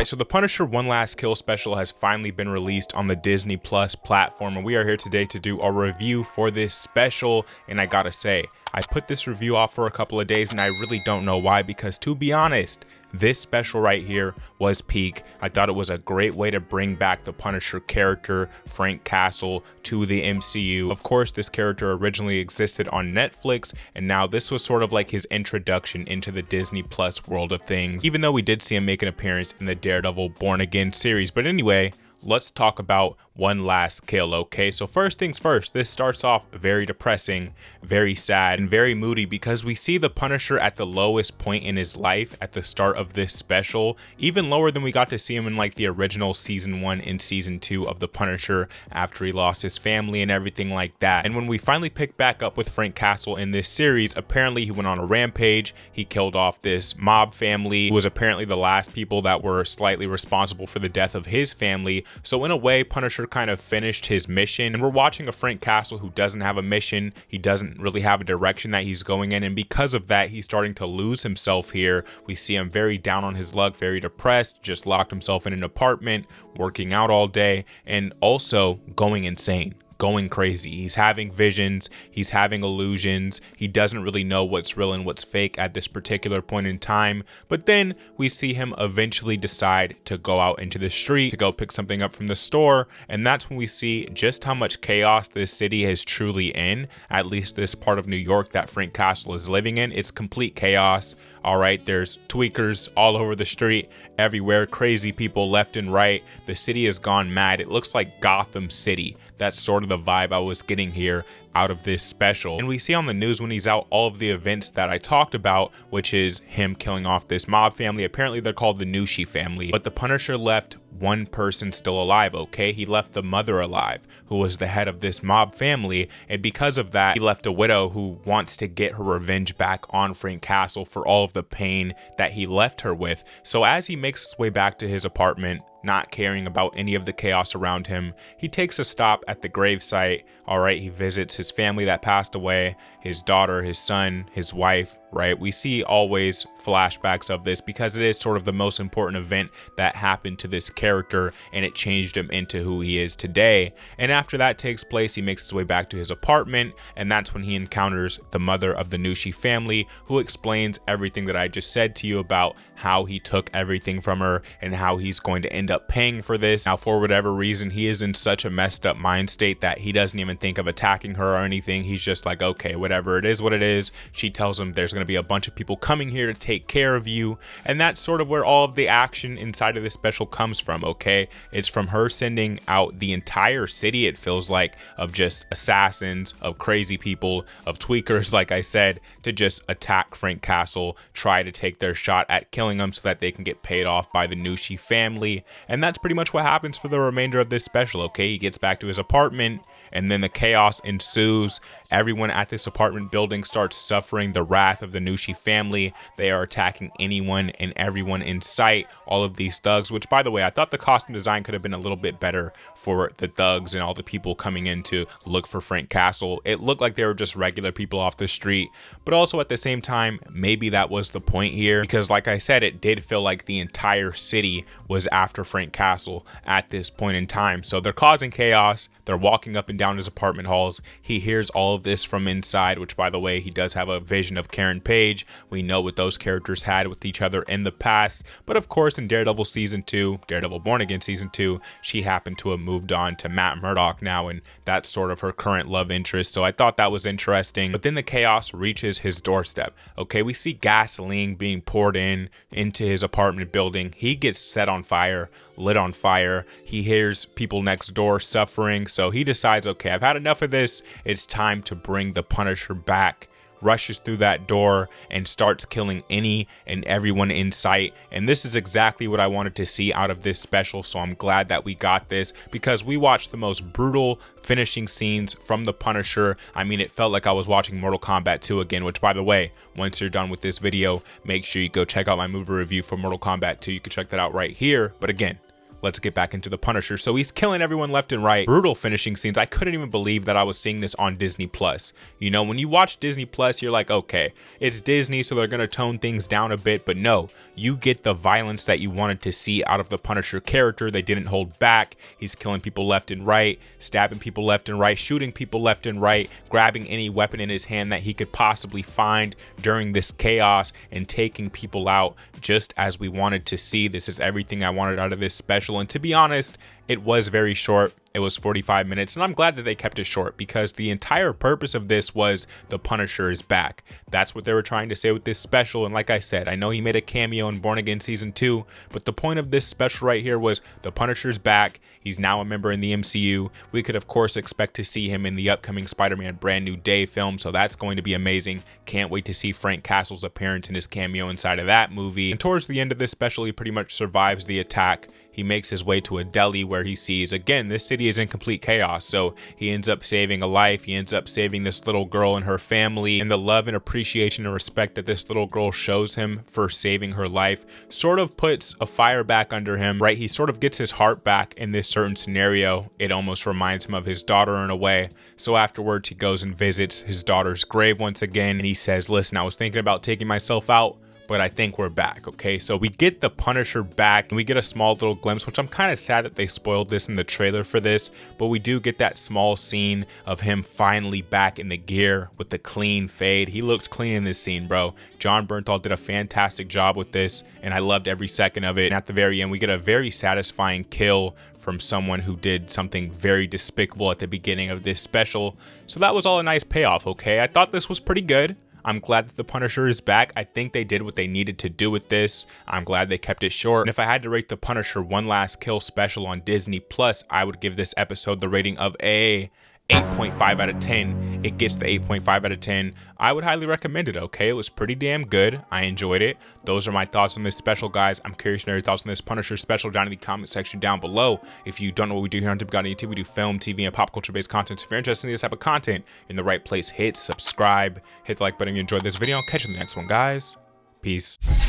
Alright, so the Punisher One Last Kill special has finally been released on the Disney Plus platform, and we are here today to do a review for this special. And I gotta say, I put this review off for a couple of days and I really don't know why, because to be honest, this special right here was peak. I thought it was a great way to bring back the Punisher character, Frank Castle, to the MCU. Of course, this character originally existed on Netflix, and now this was sort of like his introduction into the Disney Plus world of things, even though we did see him make an appearance in the Daredevil Born Again series. But anyway, let's talk about One Last Kill, okay? So first things first, this starts off very depressing, very sad, and very moody, because we see the Punisher at the lowest point in his life at the start of this special, even lower than we got to see him in like the original season 1 and season 2 of the Punisher after he lost his family and everything like that. And when we finally pick back up with Frank Castle in this series, apparently he went on a rampage. He killed off this mob family who was apparently the last people that were slightly responsible for the death of his family. So in a way, Punisher kind of finished his mission, and we're watching a Frank Castle who doesn't have a mission. He doesn't really have a direction that he's going in, and because of that, he's starting to lose himself here. We see him very down on his luck, very depressed, just locked himself in an apartment, working out all day, and also going insane, going crazy. He's having visions, he's having illusions, he doesn't really know what's real and what's fake at this particular point in time. But then we see him eventually decide to go out into the street to go pick something up from the store, and that's when we see just how much chaos this city is truly in. At least this part of New York that Frank Castle is living in, it's complete chaos. All right, there's tweakers all over the street, everywhere, crazy people left and right. The city has gone mad. It looks like Gotham City. That's sort of the vibe I was getting here out of this special. And we see on the news when he's out all of the events that I talked about, which is him killing off this mob family. Apparently they're called the Gnucci family, but the Punisher left one person still alive, okay? He left the mother alive, who was the head of this mob family, and because of that, he left a widow who wants to get her revenge back on Frank Castle for all of the pain that he left her with. So as he makes his way back to his apartment, not caring about any of the chaos around him, he takes a stop at the gravesite. All right, he visits his family that passed away, his daughter, his son, his wife, right? We see always flashbacks of this because it is sort of the most important event that happened to this character, and it changed him into who he is today. And after that takes place, he makes his way back to his apartment, and that's when he encounters the mother of the Gnucci family, who explains everything that I just said to you about how he took everything from her and how he's going to end up paying for this. Now, for whatever reason, he is in such a messed up mind state that he doesn't even think of attacking her or anything. He's just like, okay, whatever, it is what it is. She tells him there's going to be a bunch of people coming here to take care of you, and that's sort of where all of the action inside of this special comes from, okay? It's from her sending out the entire city, it feels like, of just assassins, of crazy people, of tweakers, like I said, to just attack Frank Castle, try to take their shot at killing him so that they can get paid off by the Gnucci family. And that's pretty much what happens for the remainder of this special, okay? He gets back to his apartment, and then the chaos ensues. Everyone at this apartment building starts suffering the wrath of the Gnucci family. They are attacking anyone and everyone in sight, all of these thugs, which, by the way, I thought the costume design could have been a little bit better for the thugs and all the people coming in to look for Frank Castle. It looked like they were just regular people off the street, but also at the same time, maybe that was the point here, because like I said, it did feel like the entire city was after Frank Castle at this point in time. So they're causing chaos. They're walking up and down his apartment halls. He hears all of this from inside, which, by the way, he does have a vision of Karen Page. We know what those characters had with each other in the past, but of course in Daredevil season 2, Daredevil Born Again season 2, she happened to have moved on to Matt Murdock now, and that's sort of her current love interest. So I thought that was interesting. But then the chaos reaches his doorstep. Okay, we see gasoline being poured into his apartment building. He gets set on fire, lit on fire. He hears people next door suffering, so he decides, okay, I've had enough of this. It's time to bring the Punisher back. Rushes through that door and starts killing any and everyone in sight. And this is exactly what I wanted to see out of this special, so I'm glad that we got this, because we watched the most brutal finishing scenes from the Punisher. I mean, it felt like I was watching Mortal Kombat 2 again, which, by the way, once you're done with this video, make sure you go check out my movie review for Mortal Kombat 2. You can check that out right here. But again, let's get back into the Punisher. So he's killing everyone left and right. Brutal finishing scenes. I couldn't even believe that I was seeing this on Disney Plus. You know, when you watch Disney Plus, you're like, okay, it's Disney, so they're gonna tone things down a bit, but no, you get the violence that you wanted to see out of the Punisher character. They didn't hold back. He's killing people left and right, stabbing people left and right, shooting people left and right, grabbing any weapon in his hand that he could possibly find during this chaos and taking people out just as we wanted to see. This is everything I wanted out of this special, and to be honest, it was very short. It was 45 minutes, and I'm glad that they kept it short because the entire purpose of this was the Punisher is back. That's what they were trying to say with this special, and like I said, I know he made a cameo in Born Again Season 2, but the point of this special right here was the Punisher's back. He's now a member in the MCU. We could, of course, expect to see him in the upcoming Spider-Man Brand New Day film, so that's going to be amazing. Can't wait to see Frank Castle's appearance in his cameo inside of that movie. And towards the end of this special, he pretty much survives the attack. He makes his way to a deli where he sees, again, this city is in complete chaos. So he ends up saving a life. He ends up saving this little girl and her family. And the love and appreciation and respect that this little girl shows him for saving her life sort of puts a fire back under him, right? He sort of gets his heart back in this certain scenario. It almost reminds him of his daughter in a way. So afterwards, he goes and visits his daughter's grave once again. And he says, listen, I was thinking about taking myself out, but I think we're back. Okay, so we get the Punisher back and we get a small little glimpse, which I'm kind of sad that they spoiled this in the trailer for this, but we do get that small scene of him finally back in the gear with the clean fade. He looked clean in this scene, bro. Jon Bernthal did a fantastic job with this and I loved every second of it. And at the very end, we get a very satisfying kill from someone who did something very despicable at the beginning of this special. So that was all a nice payoff. Okay, I thought this was pretty good. I'm glad that the Punisher is back. I think they did what they needed to do with this. I'm glad they kept it short. And if I had to rate the Punisher One Last Kill special on Disney Plus, I would give this episode the rating of a 8.5 out of 10. It gets the 8.5 out of 10. I would highly recommend it, okay? It was pretty damn good. I enjoyed it. Those are my thoughts on this special, guys. I'm curious to know your thoughts on this Punisher special down in the comment section down below. If you don't know what we do here on Demigod YouTube, we do film, TV, and pop culture based content. So if you're interested in this type of content, in the right place, hit subscribe, hit the like button if you enjoyed this video. I'll catch you in the next one, guys. Peace.